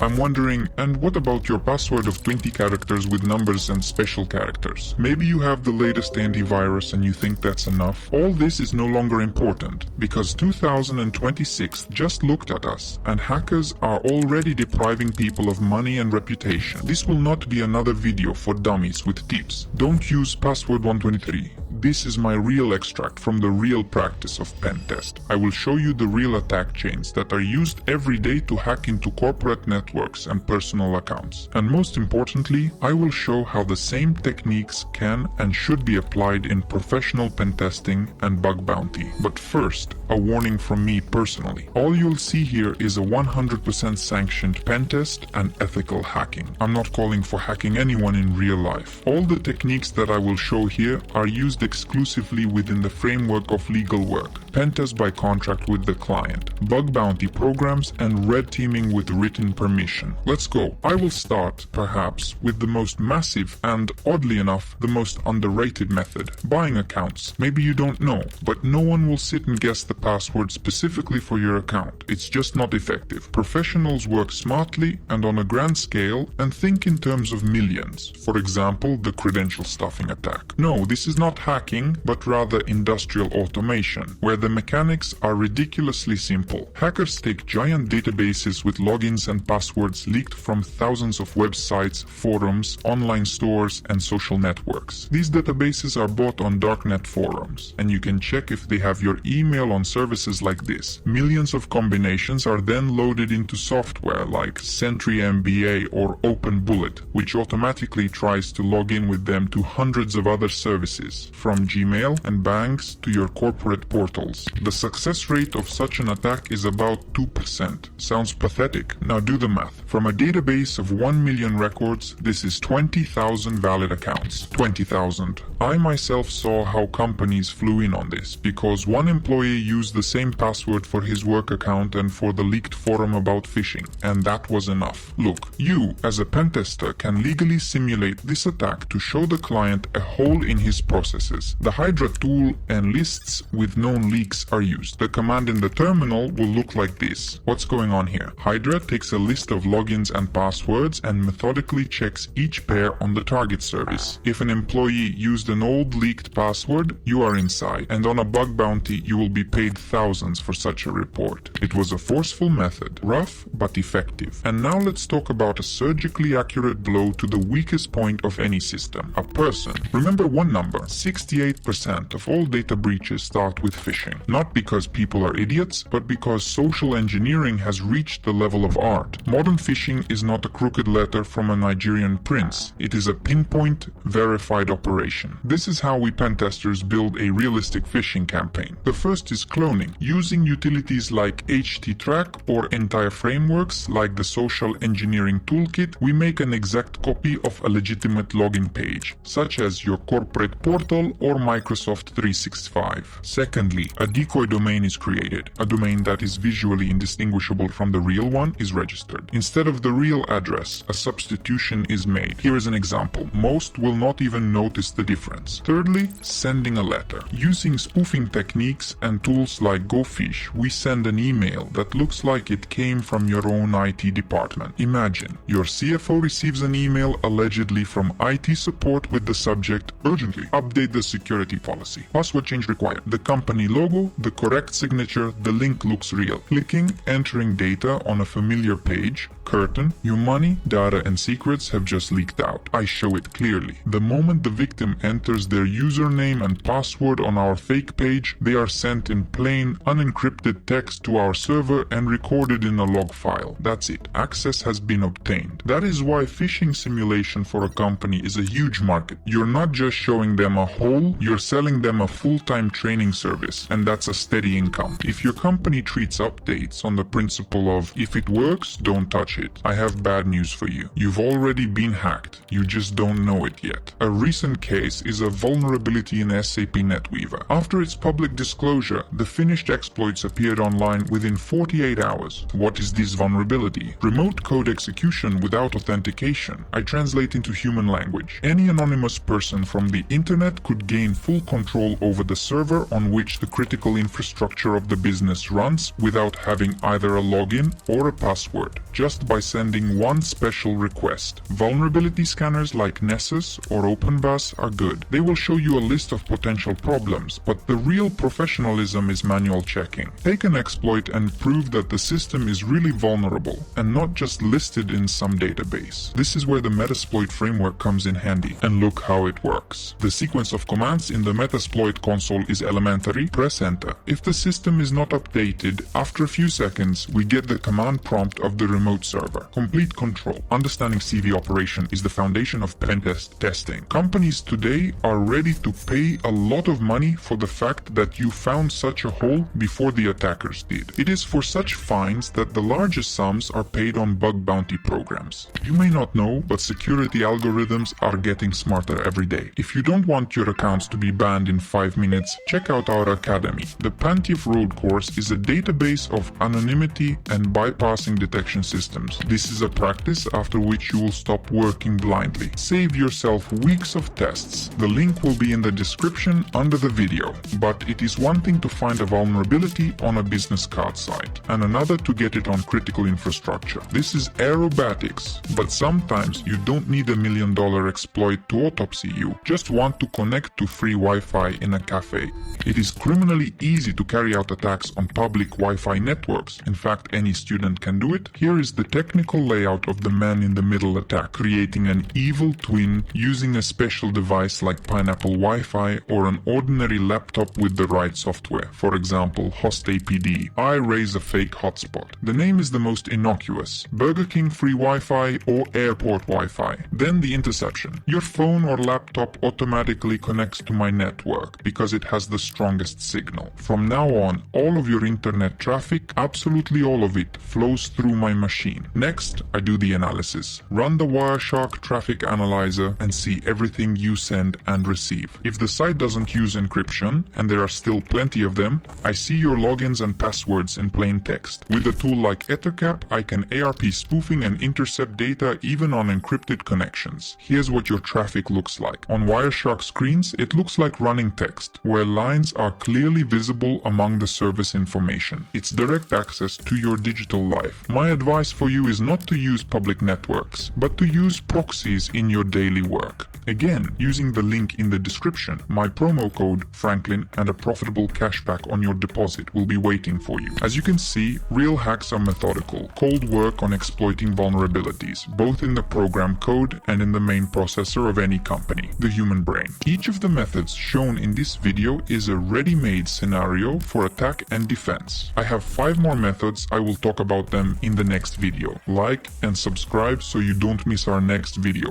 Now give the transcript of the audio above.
I'm wondering, and what about your password of 20 characters with numbers and special characters? Maybe you have the latest antivirus and you think that's enough. All this is no longer important, because 2026 just looked at us, and hackers are already depriving people of money and reputation. This will not be another video for dummies with tips. Don't use password 123. This is my real extract from the real practice of pentest. I will show you the real attack chains that are used every day to hack into corporate networks and personal accounts. And most importantly, I will show how the same techniques can and should be applied in professional pentesting and bug bounty. But first, a warning from me personally. All you'll see here is a 100% sanctioned pentest and ethical hacking. I'm not calling for hacking anyone in real life. All the techniques that I will show here are used exclusively within the framework of legal work, pentest by contract with the client, bug bounty programs, and red teaming with written permission. Let's go. I will start, perhaps, with the most massive and, oddly enough, the most underrated method, buying accounts. Maybe you don't know, but no one will sit and guess the password specifically for your account. It's just not effective. Professionals work smartly and on a grand scale and think in terms of millions. For example, the Credential stuffing attack. No, this is not hacking, but rather industrial automation, where the mechanics are ridiculously simple. Hackers take giant databases with logins and passwords leaked from thousands of websites, forums, online stores, and social networks. These databases are bought on darknet forums, and you can check if they have your email on services like this. Millions of combinations are then loaded into software like Sentry MBA or OpenBullet, which automatically tries to log in with them to hundreds of other services, from Gmail and banks to your corporate portals. The success rate of such an attack is about 2%. Sounds pathetic. Now do the math. From a database of 1 million records, this is 20,000 valid accounts. 20,000. I myself saw how companies flew in on this, because one employee used the same password for his work account and for the leaked forum about phishing, and that was enough. Look, you, as a pentester, can legally simulate this attack to show the client a hole in his processes. The Hydra tool and lists with known leaks are used. The command in the terminal will look like this. What's going on here? Hydra takes a list of logins and passwords and methodically checks each pair on the target service. If an employee used an old leaked password, you are inside, and on a bug bounty you will be paid thousands for such a report. It was a forceful method, rough but effective. And now let's talk about a surgically accurate blow to the weakest point of any system, a person. Remember one number: 68% of all data breaches start with phishing. Not because people are idiots, but because social engineering has reached the level of art. Modern phishing is not a crooked letter from a Nigerian prince. It is a pinpoint, verified operation. This is how we pentesters build a realistic phishing campaign. The first is cloning. Using utilities like httrack or entire frameworks like the social engineering toolkit, we make an exact copy of a legitimate login page, such as your corporate portal or Microsoft 365. Secondly, a decoy domain is created. A domain that is visually indistinguishable from the real one is registered. Instead of the real address, a substitution is made. Here is an example. Most will not even notice the difference. Thirdly, sending a letter. Using spoofing techniques and tools like GoPhish, we send an email that looks like it came from your own IT department. Imagine, your CFO receives an email allegedly from IT support with the subject, "Urgently, update the security policy. Password change required." The company logo, the correct signature, the link looks real. Clicking, entering data on a familiar page, curtain, your money, data and secrets have just leaked out. I show it clearly. The moment the victim enters their username and password on our fake page, they are sent in plain, unencrypted text to our server and recorded in a log file. That's it. Access has been obtained. That is why phishing simulation for a company is a huge market. You're not just showing them a hole, you're selling them a full-time training service, and that's a steady income. If your company treats updates on the principle of, if it works, don't touch it, I have bad news for you. You've already been hacked. You just don't know it yet. A recent case is a vulnerability in SAP Netweaver. After its public disclosure, the finished exploits appeared online within 48 hours. What is this vulnerability? Remote code execution without authentication. I translate into human language. Any anonymous person from the internet could gain full control over the server on which the critical infrastructure of the business runs without having either a login or a password, just by sending one special request. Vulnerability scanners like Nessus or OpenBullet are good. They will show you a list of potential problems, but the real professionalism is manual checking. Take an exploit and prove that the system is really vulnerable and not just listed in some database. This is where the Metasploit Framework comes in handy, and look how it works. The sequence of commands in the Metasploit console is elementary. Press enter. If the system is not updated, after a few seconds we get the command prompt of the remote server. Complete control. Understanding CV operation is the foundation of pentest testing. Companies today are ready to pay a lot of money for the fact that you found such a hole before the attackers did. It is for such fines that the largest sums are paid on bug bounty programs. You may not know, but security algorithms are getting smarter every day. If you don't want your accounts to be banned in 5 minutes, check out our academy. The Pentest Road course is a database of anonymity and bypassing detection systems. This is a practice after which you will stop working blindly. Save yourself weeks of tests. The link will be in the description under the video. But it is one thing to find a vulnerability on a business card site, and another to get it on critical infrastructure. This is aerobatics, but sometimes you don't need $1 million exploit to autopsy you. Just want to connect to free Wi-Fi in a cafe. It is criminally easy to carry out attacks on public Wi-Fi networks. In fact, any student can do it. Here is the technical layout of the man-in-the-middle attack, creating an evil twin using a special device like Pineapple Wi-Fi or an ordinary laptop with the right software, for example hostapd. I raise a fake hotspot. The name is the most innocuous: Burger King free Wi-Fi or airport Wi-Fi. Then the interception. Your phone or laptop automatically connects to my network because it has the strongest signal. From now on, all of your internet traffic, absolutely all of it, flows through my machine. Next, I do the analysis. Run the Wireshark traffic analyzer and see everything you send and receive. If the site doesn't use encryption, and there are still plenty of them, I see your logins and passwords in plain text. With a tool like Ettercap, I can ARP spoofing and intercept data even on encrypted connections. Here's what your traffic looks like. On Wireshark screens, it looks like running text, where lines are clearly visible among the service information. It's direct access to your digital life. My advice for you is not to use public networks, but to use proxies in your daily work. Again, using the link in the description, my promo code Franklin and a profitable cashback on your deposit will be waiting for you. As you can see, real hacks are methodical, cold work on exploiting vulnerabilities, both in the program code and in the main processor of any company, the human brain. Each of the methods shown in this video is a ready-made scenario for attack and defense. I have 5 more methods. I will talk about them in the next video. Like and subscribe so you don't miss our next video.